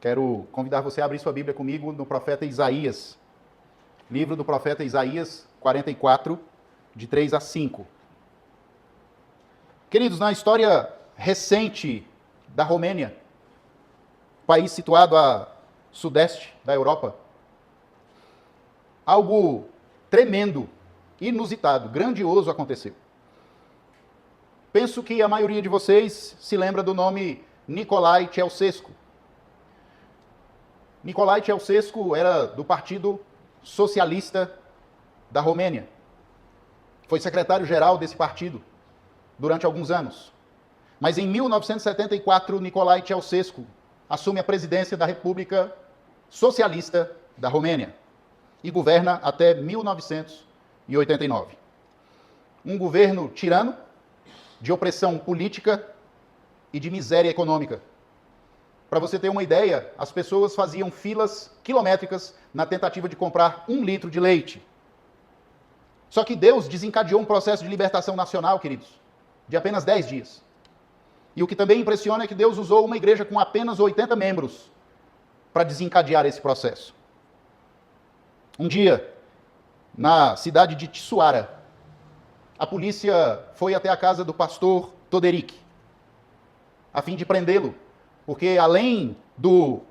Quero convidar você a abrir sua Bíblia comigo no profeta Isaías. Livro do profeta Isaías 44, de 3 a 5. Queridos, na história recente da Romênia, país situado a sudeste da Europa, algo tremendo, inusitado, grandioso aconteceu. Penso que a maioria de vocês se lembra do nome Nicolae Ceausescu. Nicolae Ceausescu era do Partido Socialista da Romênia. Foi secretário-geral desse partido durante alguns anos. Mas em 1974, Nicolae Ceausescu assume a presidência da República Socialista da Romênia e governa até 1989. Um governo tirano, de opressão política e de miséria econômica. Para você ter uma ideia, as pessoas faziam filas quilométricas na tentativa de comprar 1 litro de leite. Só que Deus desencadeou um processo de libertação nacional, queridos, de apenas 10 dias. E o que também impressiona é que Deus usou uma igreja com apenas 80 membros para desencadear esse processo. Um dia, na cidade de Timisoara, a polícia foi até a casa do pastor Toderic, a fim de prendê-lo, porque além do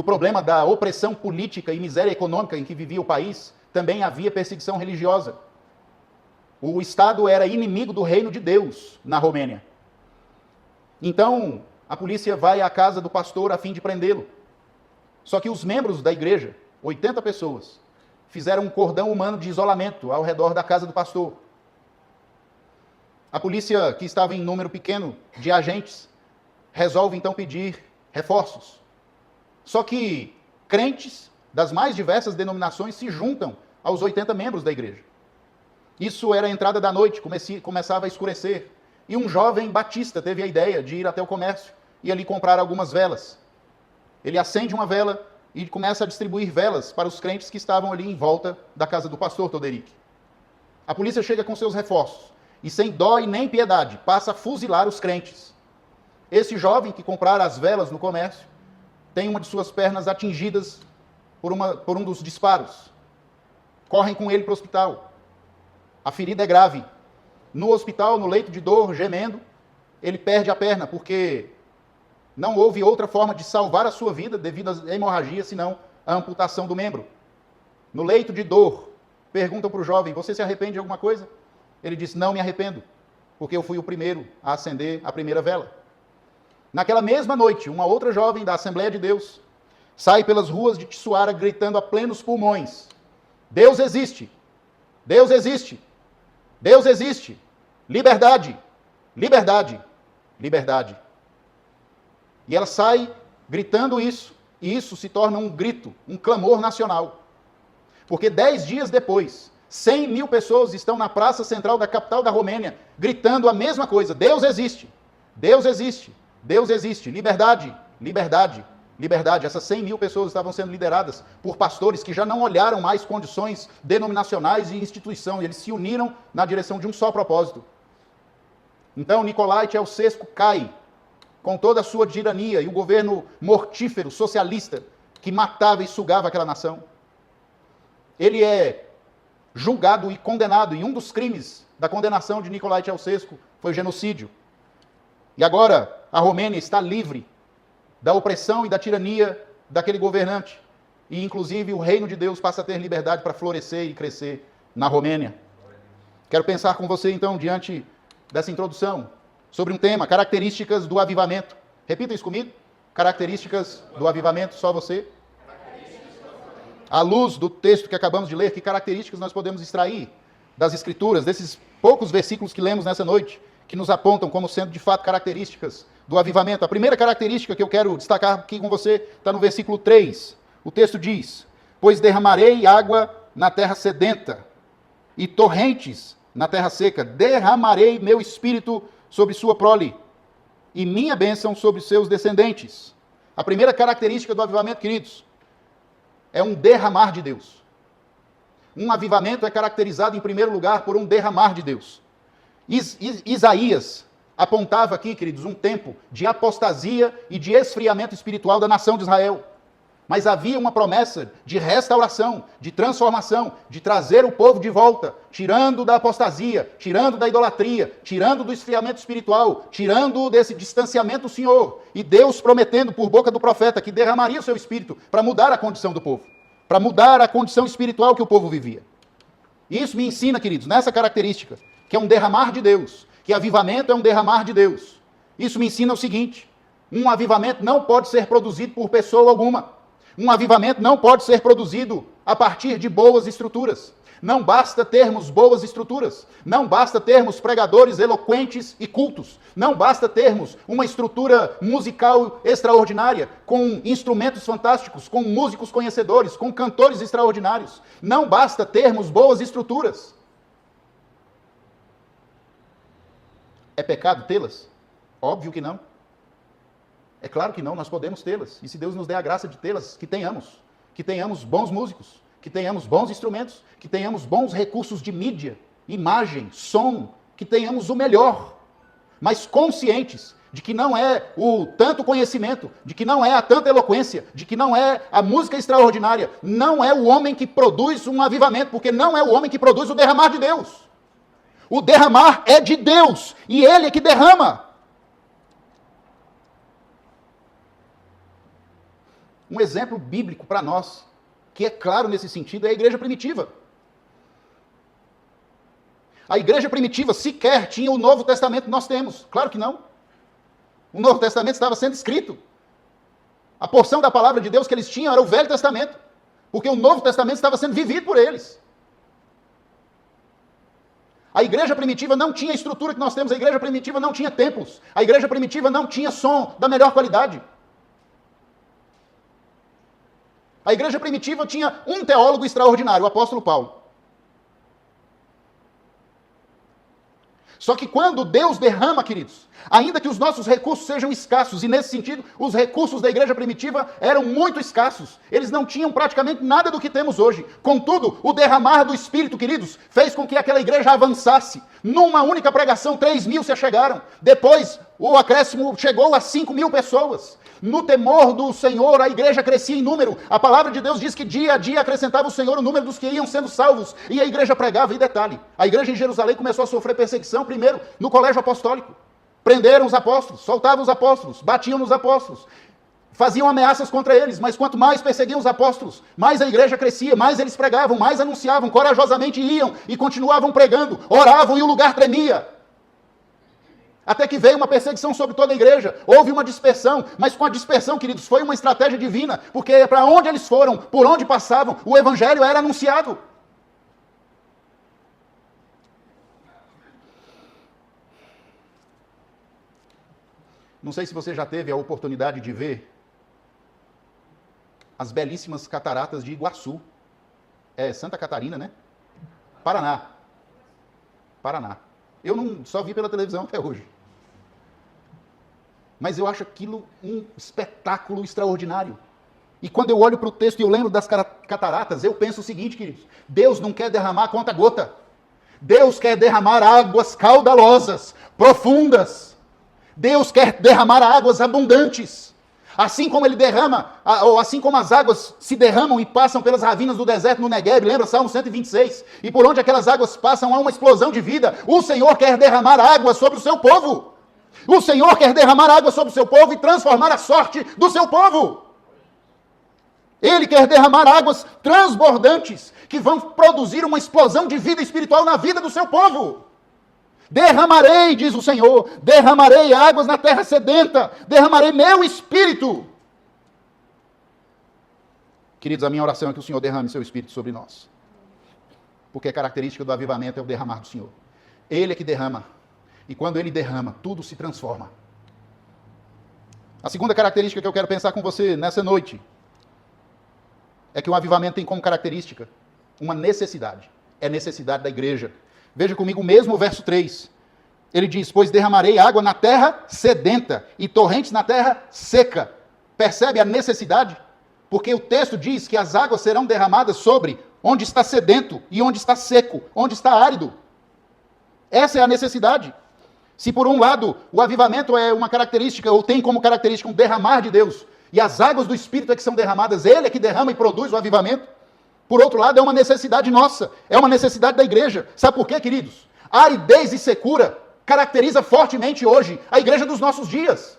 problema da opressão política e miséria econômica em que vivia o país, também havia perseguição religiosa. O Estado era inimigo do reino de Deus na Romênia. Então, a polícia vai à casa do pastor a fim de prendê-lo. Só que os membros da igreja, 80 pessoas, fizeram um cordão humano de isolamento ao redor da casa do pastor. A polícia, que estava em número pequeno de agentes, resolve então pedir reforços. Só que crentes das mais diversas denominações se juntam aos 80 membros da igreja. Isso era a entrada da noite, começava a escurecer. E um jovem batista teve a ideia de ir até o comércio e ali comprar algumas velas. Ele acende uma vela e começa a distribuir velas para os crentes que estavam ali em volta da casa do pastor Toderic. A polícia chega com seus reforços e, sem dó e nem piedade, passa a fuzilar os crentes. Esse jovem que comprara as velas no comércio tem uma de suas pernas atingidas por um dos disparos. Correm com ele para o hospital. A ferida é grave. No hospital, no leito de dor, gemendo, ele perde a perna, porque não houve outra forma de salvar a sua vida devido à hemorragia, senão a amputação do membro. No leito de dor, perguntam para o jovem: você se arrepende de alguma coisa? Ele diz: não me arrependo, porque eu fui o primeiro a acender a primeira vela. Naquela mesma noite, uma outra jovem da Assembleia de Deus sai pelas ruas de Timisoara gritando a plenos pulmões: Deus existe! Deus existe! Deus existe! Liberdade! Liberdade! Liberdade! E ela sai gritando isso, e isso se torna um grito, um clamor nacional. Porque 10 dias depois, 100 mil pessoas estão na praça central da capital da Romênia, gritando a mesma coisa: Deus existe! Deus existe! Deus existe! Liberdade! Liberdade! Liberdade! Essas 100 mil pessoas estavam sendo lideradas por pastores que já não olharam mais condições denominacionais e instituição, eles se uniram na direção de um só propósito. Então, Nicolae Ceausescu cai com toda a sua tirania e o governo mortífero, socialista, que matava e sugava aquela nação. Ele é julgado e condenado, e um dos crimes da condenação de Nicolae Ceausescu foi o genocídio. E agora a Romênia está livre da opressão e da tirania daquele governante. E inclusive o reino de Deus passa a ter liberdade para florescer e crescer na Romênia. Quero pensar com você então, diante dessa introdução, sobre um tema: características do avivamento. Repita isso comigo: características do avivamento. Só você. À luz do texto que acabamos de ler, que características nós podemos extrair das Escrituras, desses poucos versículos que lemos nessa noite, que nos apontam como sendo de fato características do avivamento? A primeira característica que eu quero destacar aqui com você está no versículo 3. O texto diz: pois derramarei água na terra sedenta e torrentes na terra seca. Derramarei meu espírito sobre sua prole e minha bênção sobre seus descendentes. A primeira característica do avivamento, queridos, é um derramar de Deus. Um avivamento é caracterizado, em primeiro lugar, por um derramar de Deus. Isaías apontava aqui, queridos, um tempo de apostasia e de esfriamento espiritual da nação de Israel. Mas havia uma promessa de restauração, de transformação, de trazer o povo de volta, tirando da apostasia, tirando da idolatria, tirando do esfriamento espiritual, tirando desse distanciamento do Senhor. E Deus prometendo por boca do profeta que derramaria o seu espírito para mudar a condição do povo, para mudar a condição espiritual que o povo vivia. Isso me ensina, queridos, nessa característica, que é um derramar de Deus, que avivamento é um derramar de Deus. Isso me ensina o seguinte: um avivamento não pode ser produzido por pessoa alguma. Um avivamento não pode ser produzido a partir de boas estruturas. Não basta termos boas estruturas. Não basta termos pregadores eloquentes e cultos. Não basta termos uma estrutura musical extraordinária, com instrumentos fantásticos, com músicos conhecedores, com cantores extraordinários. Não basta termos boas estruturas. É pecado tê-las? Óbvio que não. É claro que não, nós podemos tê-las. E se Deus nos der a graça de tê-las, que tenhamos bons músicos, que tenhamos bons instrumentos, que tenhamos bons recursos de mídia, imagem, som, que tenhamos o melhor, mas conscientes de que não é o tanto conhecimento, de que não é a tanta eloquência, de que não é a música extraordinária, não é o homem que produz um avivamento, porque não é o homem que produz o derramar de Deus. O derramar é de Deus, e Ele é que derrama. Um exemplo bíblico para nós, que é claro nesse sentido, é a igreja primitiva. A igreja primitiva sequer tinha o Novo Testamento que nós temos. Claro que não. O Novo Testamento estava sendo escrito. A porção da palavra de Deus que eles tinham era o Velho Testamento, porque o Novo Testamento estava sendo vivido por eles. A igreja primitiva não tinha a estrutura que nós temos, a igreja primitiva não tinha templos, a igreja primitiva não tinha som da melhor qualidade. A igreja primitiva tinha um teólogo extraordinário, o apóstolo Paulo. Só que quando Deus derrama, queridos, ainda que os nossos recursos sejam escassos, e nesse sentido, os recursos da igreja primitiva eram muito escassos, eles não tinham praticamente nada do que temos hoje. Contudo, o derramar do Espírito, queridos, fez com que aquela igreja avançasse. Numa única pregação, 3.000 se achegaram. Depois, o acréscimo chegou a 5.000 pessoas. No temor do Senhor, a igreja crescia em número. A palavra de Deus diz que dia a dia acrescentava o Senhor o número dos que iam sendo salvos. E a igreja pregava, e detalhe, a igreja em Jerusalém começou a sofrer perseguição, primeiro, no colégio apostólico. Prenderam os apóstolos, soltavam os apóstolos, batiam nos apóstolos, faziam ameaças contra eles, mas quanto mais perseguiam os apóstolos, mais a igreja crescia, mais eles pregavam, mais anunciavam, corajosamente iam e continuavam pregando, oravam e o lugar tremia. Até que veio uma perseguição sobre toda a igreja, houve uma dispersão, mas com a dispersão, queridos, foi uma estratégia divina, porque para onde eles foram, por onde passavam, o evangelho era anunciado. Não sei se você já teve a oportunidade de ver as belíssimas cataratas de Iguaçu. É Santa Catarina, né? Paraná. Eu não só vi pela televisão até hoje. Mas eu acho aquilo um espetáculo extraordinário. E quando eu olho para o texto e eu lembro das cataratas, eu penso o seguinte, queridos: Deus não quer derramar conta-gota. Deus quer derramar águas caudalosas, profundas. Deus quer derramar águas abundantes. Assim como ele derrama, ou assim como as águas se derramam e passam pelas ravinas do deserto no Negueb, lembra Salmo 126? E por onde aquelas águas passam há uma explosão de vida. O Senhor quer derramar água sobre o seu povo. O Senhor quer derramar água sobre o seu povo e transformar a sorte do seu povo. Ele quer derramar águas transbordantes que vão produzir uma explosão de vida espiritual na vida do seu povo. Derramarei, diz o Senhor, derramarei águas na terra sedenta, derramarei meu espírito. Queridos, a minha oração é que o Senhor derrame seu espírito sobre nós. Porque a característica do avivamento é o derramar do Senhor. Ele é que derrama. E quando ele derrama, tudo se transforma. A segunda característica que eu quero pensar com você nessa noite é que o avivamento tem como característica uma necessidade. É necessidade da igreja. Veja comigo o mesmo verso 3. Ele diz: pois derramarei água na terra sedenta e torrentes na terra seca. Percebe a necessidade? Porque o texto diz que as águas serão derramadas sobre onde está sedento e onde está seco, onde está árido. Essa é a necessidade. Se por um lado o avivamento é uma característica, ou tem como característica um derramar de Deus, e as águas do Espírito é que são derramadas, Ele é que derrama e produz o avivamento. Por outro lado, é uma necessidade nossa, é uma necessidade da igreja. Sabe por quê, queridos? A aridez e secura caracteriza fortemente hoje a igreja dos nossos dias.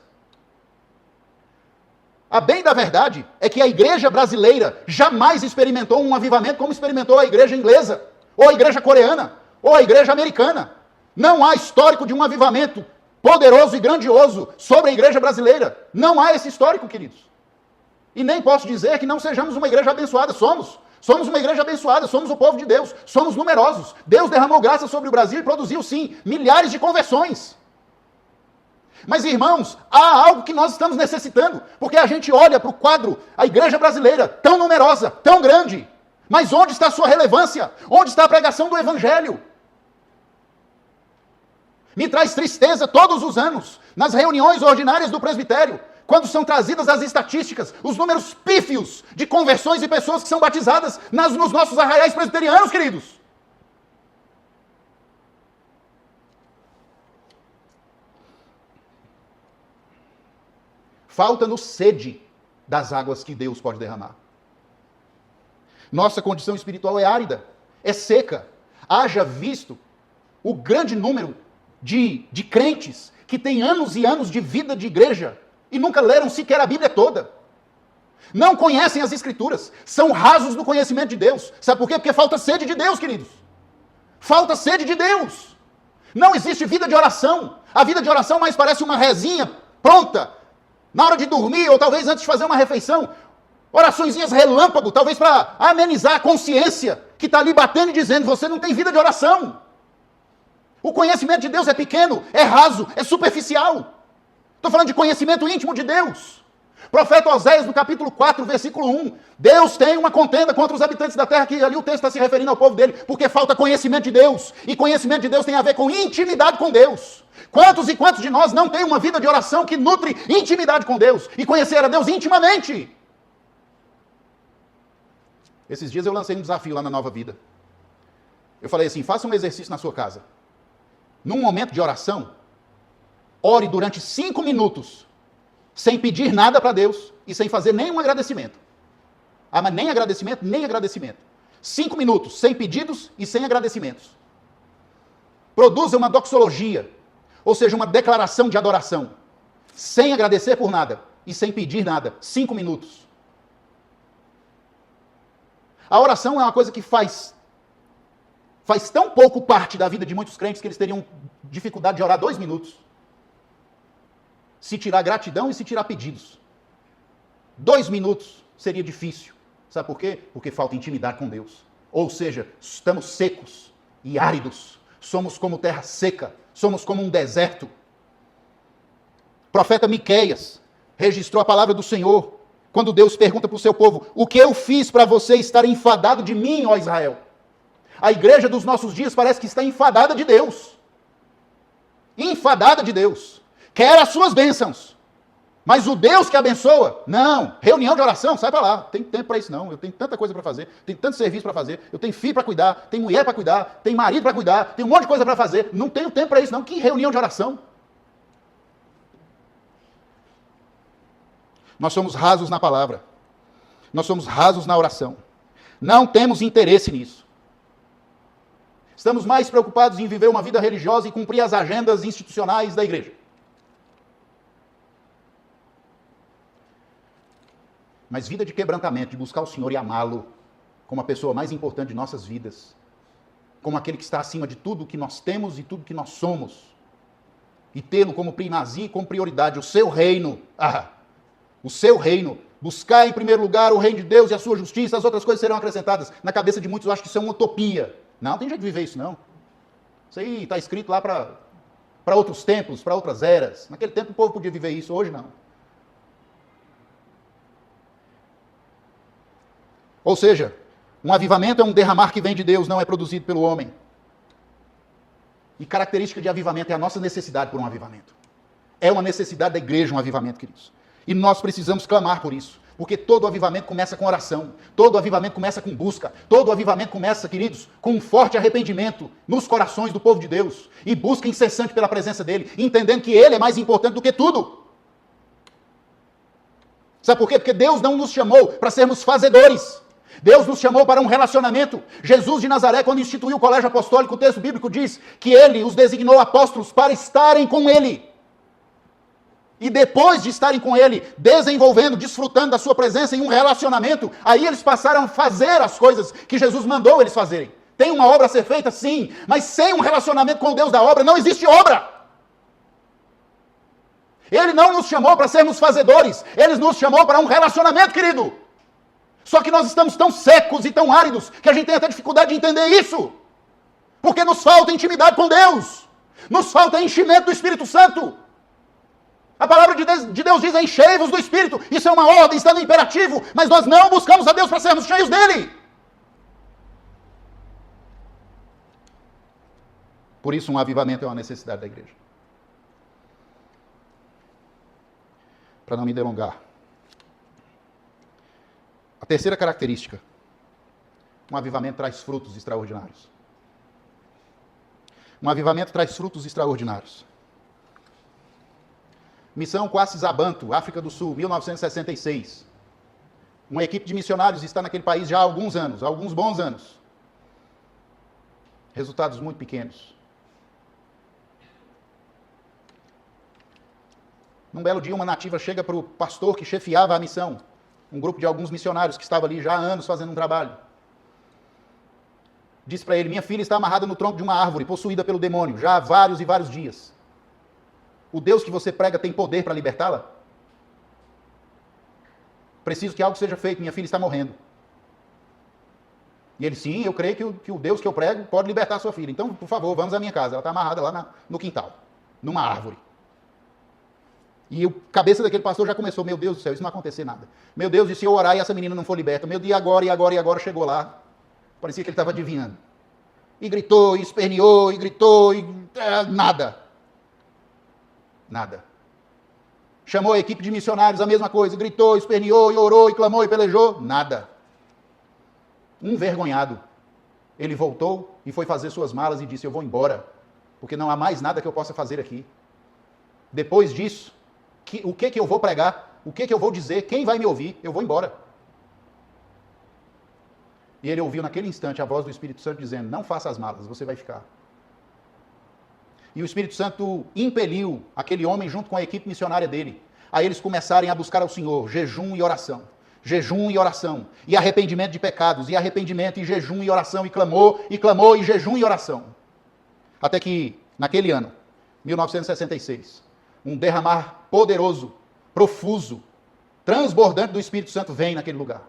A bem da verdade é que a igreja brasileira jamais experimentou um avivamento como experimentou a igreja inglesa, ou a igreja coreana, ou a igreja americana. Não há histórico de um avivamento poderoso e grandioso sobre a igreja brasileira. Não há esse histórico, queridos. E nem posso dizer que não sejamos uma igreja abençoada. Somos uma igreja abençoada, somos o povo de Deus, somos numerosos. Deus derramou graça sobre o Brasil e produziu, sim, milhares de conversões. Mas, irmãos, há algo que nós estamos necessitando, porque a gente olha para o quadro, a igreja brasileira, tão numerosa, tão grande, mas onde está a sua relevância? Onde está a pregação do Evangelho? Me traz tristeza todos os anos, nas reuniões ordinárias do presbitério, quando são trazidas as estatísticas, os números pífios de conversões e pessoas que são batizadas nos nossos arraiais presbiterianos, queridos. Falta-nos sede das águas que Deus pode derramar. Nossa condição espiritual é árida, é seca. Haja visto o grande número de crentes que têm anos e anos de vida de igreja e nunca leram sequer a Bíblia toda. Não conhecem as Escrituras, são rasos no conhecimento de Deus. Sabe por quê? Porque falta sede de Deus, queridos. Falta sede de Deus. Não existe vida de oração. A vida de oração mais parece uma rezinha pronta, na hora de dormir ou talvez antes de fazer uma refeição. Oraçõezinhas relâmpago, talvez para amenizar a consciência que está ali batendo e dizendo, você não tem vida de oração. O conhecimento de Deus é pequeno, é raso, é superficial. Estou falando de conhecimento íntimo de Deus. Profeta Oséias, no capítulo 4, versículo 1. Deus tem uma contenda contra os habitantes da terra, que ali o texto está se referindo ao povo dele, porque falta conhecimento de Deus. E conhecimento de Deus tem a ver com intimidade com Deus. Quantos e quantos de nós não têm uma vida de oração que nutre intimidade com Deus e conhecer a Deus intimamente? Esses dias eu lancei um desafio lá na Nova Vida. Eu falei assim, faça um exercício na sua casa. Num momento de oração, ore durante 5 minutos, sem pedir nada para Deus e sem fazer nenhum agradecimento. Ah, mas nem agradecimento, nem agradecimento. 5 minutos, sem pedidos e sem agradecimentos. Produza uma doxologia, ou seja, uma declaração de adoração, sem agradecer por nada e sem pedir nada. 5 minutos. A oração é uma coisa que faz tão pouco parte da vida de muitos crentes que eles teriam dificuldade de orar 2 minutos. Se tirar gratidão e se tirar pedidos. 2 minutos seria difícil. Sabe por quê? Porque falta intimidade com Deus. Ou seja, estamos secos e áridos. Somos como terra seca. Somos como um deserto. O profeta Miqueias registrou a palavra do Senhor quando Deus pergunta para o seu povo, o que eu fiz para você estar enfadado de mim, ó Israel? A igreja dos nossos dias parece que está enfadada de Deus. Enfadada de Deus. Quer as suas bênçãos. Mas o Deus que abençoa, não. Reunião de oração, sai para lá. Não tem tempo para isso não. Eu tenho tanta coisa para fazer. Tenho tanto serviço para fazer. Eu tenho filho para cuidar. Tenho mulher para cuidar. Tenho marido para cuidar. Tenho um monte de coisa para fazer. Não tenho tempo para isso não. Que reunião de oração? Nós somos rasos na palavra. Nós somos rasos na oração. Não temos interesse nisso. Estamos mais preocupados em viver uma vida religiosa e cumprir as agendas institucionais da igreja. Mas vida de quebrantamento, de buscar o Senhor e amá-lo como a pessoa mais importante de nossas vidas, como aquele que está acima de tudo que nós temos e tudo que nós somos, e tê-lo como primazia e como prioridade, o seu reino, o seu reino, buscar em primeiro lugar o reino de Deus e a sua justiça, as outras coisas serão acrescentadas. Na cabeça de muitos eu acho que isso é uma utopia. Não, tem jeito de viver isso não. Isso aí está escrito lá para outros tempos, para outras eras. Naquele tempo o povo podia viver isso, hoje não. Ou seja, um avivamento é um derramar que vem de Deus, não é produzido pelo homem. E característica de avivamento é a nossa necessidade por um avivamento. É uma necessidade da igreja um avivamento, queridos. E nós precisamos clamar por isso. Porque todo avivamento começa com oração, todo avivamento começa com busca, todo avivamento começa, queridos, com um forte arrependimento nos corações do povo de Deus e busca incessante pela presença dele, entendendo que ele é mais importante do que tudo. Sabe por quê? Porque Deus não nos chamou para sermos fazedores. Deus nos chamou para um relacionamento. Jesus de Nazaré, quando instituiu o colégio apostólico, o texto bíblico diz que ele os designou apóstolos para estarem com ele. E depois de estarem com ele, desenvolvendo, desfrutando da sua presença em um relacionamento, aí eles passaram a fazer as coisas que Jesus mandou eles fazerem. Tem uma obra a ser feita? Sim. Mas sem um relacionamento com o Deus da obra, não existe obra. Ele não nos chamou para sermos fazedores. Ele nos chamou para um relacionamento, querido. Só que nós estamos tão secos e tão áridos que a gente tem até dificuldade de entender isso. Porque nos falta intimidade com Deus. Nos falta enchimento do Espírito Santo. A palavra de Deus diz, enchei-vos do Espírito. Isso é uma ordem, está no imperativo. Mas nós não buscamos a Deus para sermos cheios dele. Por isso um avivamento é uma necessidade da igreja. Para não me delongar. A terceira característica. Um avivamento traz frutos extraordinários. Um avivamento traz frutos extraordinários. Missão Quassis Abantu, África do Sul, 1966. Uma equipe de missionários está naquele país já há alguns anos, há alguns bons anos. Resultados muito pequenos. Num belo dia, uma nativa chega para o pastor que chefiava a missão, um grupo de alguns missionários que estava ali já há anos fazendo um trabalho. Diz para ele, minha filha está amarrada no tronco de uma árvore, possuída pelo demônio, já há vários e vários dias. O Deus que você prega tem poder para libertá-la? Preciso que algo seja feito, minha filha está morrendo. E ele, sim, eu creio que o Deus que eu prego pode libertar a sua filha. Então, por favor, vamos à minha casa. Ela está amarrada lá no quintal, numa árvore. E a cabeça daquele pastor já começou, meu Deus do céu, isso não vai acontecer nada. Meu Deus, e se eu orar e essa menina não for liberta? Meu Deus, e agora, chegou lá. Parecia que ele estava adivinhando. E gritou, e esperneou, e gritou, e nada. Nada. Chamou a equipe de missionários, a mesma coisa, gritou, esperneou, e orou, e clamou, e pelejou, nada. Envergonhado, ele voltou e foi fazer suas malas e disse, eu vou embora, porque não há mais nada que eu possa fazer aqui. Depois disso, o que eu vou pregar? O que eu vou dizer? Quem vai me ouvir? Eu vou embora. E ele ouviu naquele instante a voz do Espírito Santo dizendo, não faça as malas, você vai ficar. E o Espírito Santo impeliu aquele homem junto com a equipe missionária dele, a eles começarem a buscar ao Senhor, jejum e oração. Jejum e oração. E arrependimento de pecados, e arrependimento e jejum e oração, e clamou, e jejum e oração. Até que, naquele ano, 1966, um derramar poderoso, profuso, transbordante do Espírito Santo vem naquele lugar.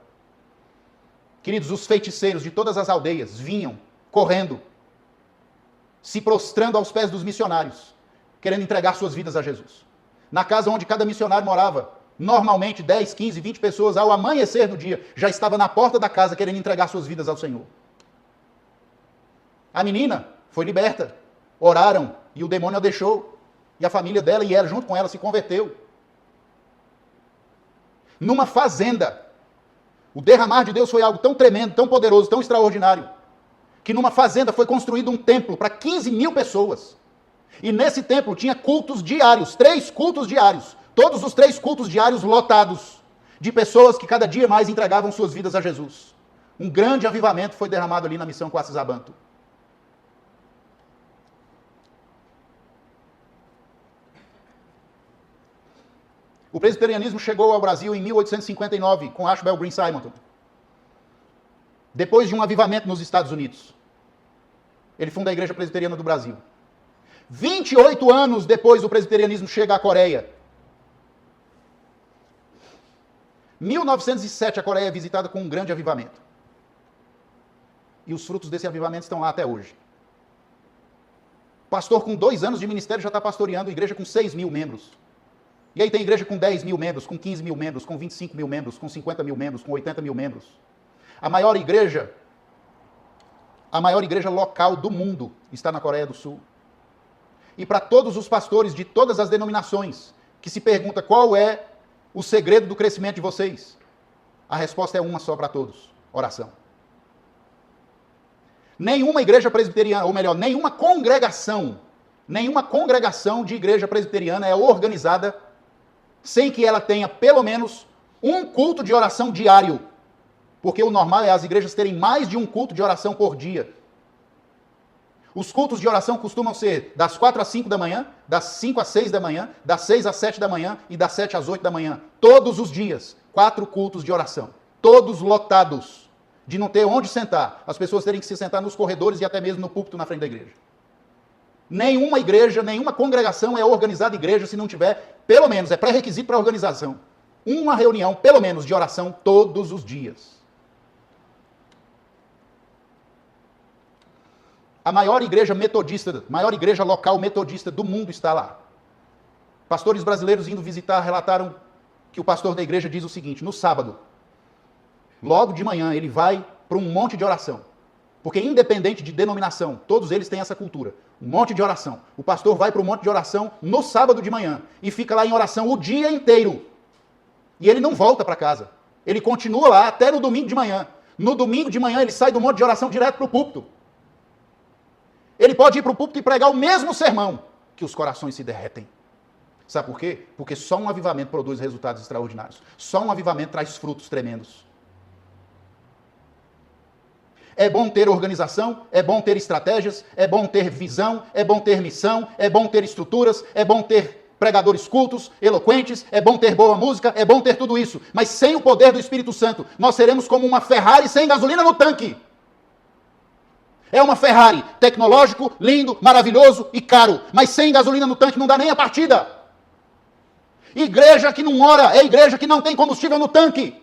Queridos, os feiticeiros de todas as aldeias vinham correndo, se prostrando aos pés dos missionários, querendo entregar suas vidas a Jesus. Na casa onde cada missionário morava, normalmente 10, 15, 20 pessoas, ao amanhecer do dia, já estava na porta da casa querendo entregar suas vidas ao Senhor. A menina foi liberta, oraram e o demônio a deixou. E a família dela e ela junto com ela se converteu. Numa fazenda, o derramar de Deus foi algo tão tremendo, tão poderoso, tão extraordinário, que numa fazenda foi construído um templo para 15 mil pessoas. E nesse templo tinha cultos diários, 3 cultos diários. Todos os 3 cultos diários lotados de pessoas que cada dia mais entregavam suas vidas a Jesus. Um grande avivamento foi derramado ali na missão Quassis Abantu. O presbiterianismo chegou ao Brasil em 1859, com Ashbel Green Simonton. Depois de um avivamento nos Estados Unidos. Ele funda a Igreja Presbiteriana do Brasil. 28 anos depois, o presbiterianismo chega à Coreia. 1907, a Coreia é visitada com um grande avivamento. E os frutos desse avivamento estão lá até hoje. Pastor com 2 anos de ministério já está pastoreando igreja com 6 mil membros. E aí tem igreja com 10 mil membros, com 15 mil membros, com 25 mil membros, com 50 mil membros, com 80 mil membros. A maior igreja local do mundo está na Coreia do Sul. E para todos os pastores de todas as denominações que se pergunta qual é o segredo do crescimento de vocês, A resposta é uma só para todos: oração. Nenhuma igreja presbiteriana, ou melhor, nenhuma congregação de igreja presbiteriana é organizada sem que ela tenha pelo menos um culto de oração diário. Porque o normal é as igrejas terem mais de um culto de oração por dia. Os cultos de oração costumam ser das 4 às 5 da manhã, das 5 às 6 da manhã, das 6 às 7 da manhã e das 7 às 8 da manhã. Todos os dias, 4 cultos de oração. Todos lotados, de não ter onde sentar. As pessoas terem que se sentar nos corredores e até mesmo no púlpito na frente da igreja. Nenhuma igreja, nenhuma congregação é organizada igreja se não tiver, pelo menos, é pré-requisito para a organização, uma reunião, pelo menos, de oração todos os dias. A maior igreja metodista, maior igreja local metodista do mundo está lá. Pastores brasileiros indo visitar relataram que o pastor da igreja diz o seguinte: no sábado, logo de manhã, ele vai para um monte de oração. Porque independente de denominação, todos eles têm essa cultura. Um monte de oração. O pastor vai para um monte de oração no sábado de manhã e fica lá em oração o dia inteiro. E ele não volta para casa. Ele continua lá até no domingo de manhã. No domingo de manhã ele sai do monte de oração direto para o púlpito. Ele pode ir para o púlpito e pregar o mesmo sermão, que os corações se derretem. Sabe por quê? Porque só um avivamento produz resultados extraordinários. Só um avivamento traz frutos tremendos. É bom ter organização, é bom ter estratégias, é bom ter visão, é bom ter missão, é bom ter estruturas, é bom ter pregadores cultos, eloquentes, é bom ter boa música, é bom ter tudo isso. Mas sem o poder do Espírito Santo, nós seremos como uma Ferrari sem gasolina no tanque. É uma Ferrari, tecnológico, lindo, maravilhoso e caro, mas sem gasolina no tanque não dá nem a partida. Igreja que não ora é igreja que não tem combustível no tanque.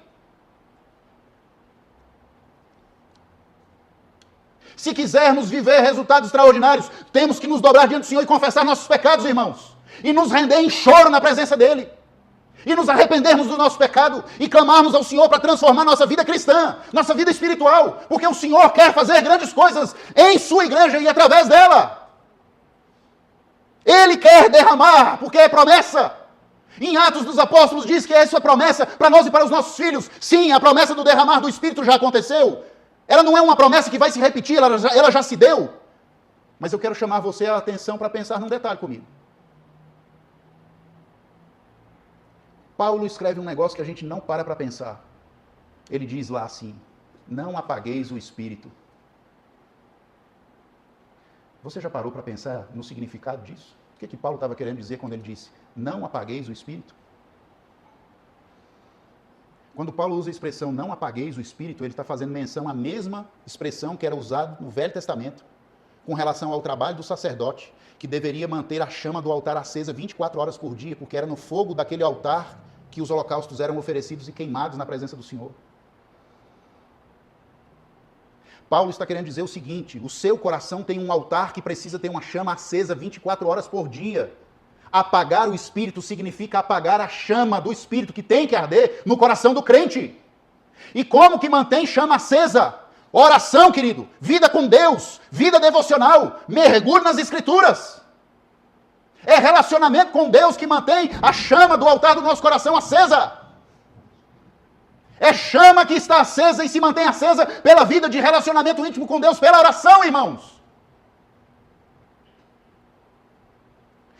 Se quisermos viver resultados extraordinários, temos que nos dobrar diante do Senhor e confessar nossos pecados, irmãos. E nos render em choro na presença dEle. E nos arrependermos do nosso pecado e clamarmos ao Senhor para transformar nossa vida cristã, nossa vida espiritual. Porque o Senhor quer fazer grandes coisas em sua igreja e através dela. Ele quer derramar, porque é promessa. Em Atos dos Apóstolos diz que essa é promessa para nós e para os nossos filhos. Sim, a promessa do derramar do Espírito já aconteceu. Ela não é uma promessa que vai se repetir, ela já se deu. Mas eu quero chamar você a atenção para pensar num detalhe comigo. Paulo escreve um negócio que a gente não para pensar. Ele diz lá assim: não apagueis o Espírito. Você já parou para pensar no significado disso? O que Paulo estava querendo dizer quando ele disse, não apagueis o Espírito? Quando Paulo usa a expressão, não apagueis o Espírito, ele está fazendo menção à mesma expressão que era usada no Velho Testamento, com relação ao trabalho do sacerdote, que deveria manter a chama do altar acesa 24 horas por dia, porque era no fogo daquele altar que os holocaustos eram oferecidos e queimados na presença do Senhor. Paulo está querendo dizer o seguinte: o seu coração tem um altar que precisa ter uma chama acesa 24 horas por dia. Apagar o Espírito significa apagar a chama do Espírito que tem que arder no coração do crente. E como que mantém chama acesa? Oração, querido, vida com Deus, vida devocional, mergulho nas Escrituras. É relacionamento com Deus que mantém a chama do altar do nosso coração acesa. É chama que está acesa e se mantém acesa pela vida de relacionamento íntimo com Deus, pela oração, irmãos.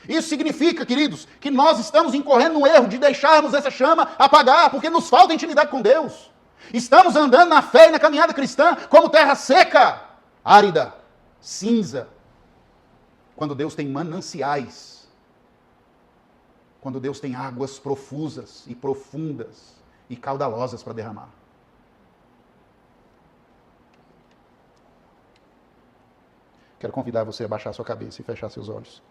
Isso significa, queridos, que nós estamos incorrendo no erro de deixarmos essa chama apagar, porque nos falta intimidade com Deus. Estamos andando na fé e na caminhada cristã como terra seca, árida, cinza, quando Deus tem mananciais, quando Deus tem águas profusas e profundas e caudalosas para derramar. Quero convidar você a baixar sua cabeça e fechar seus olhos.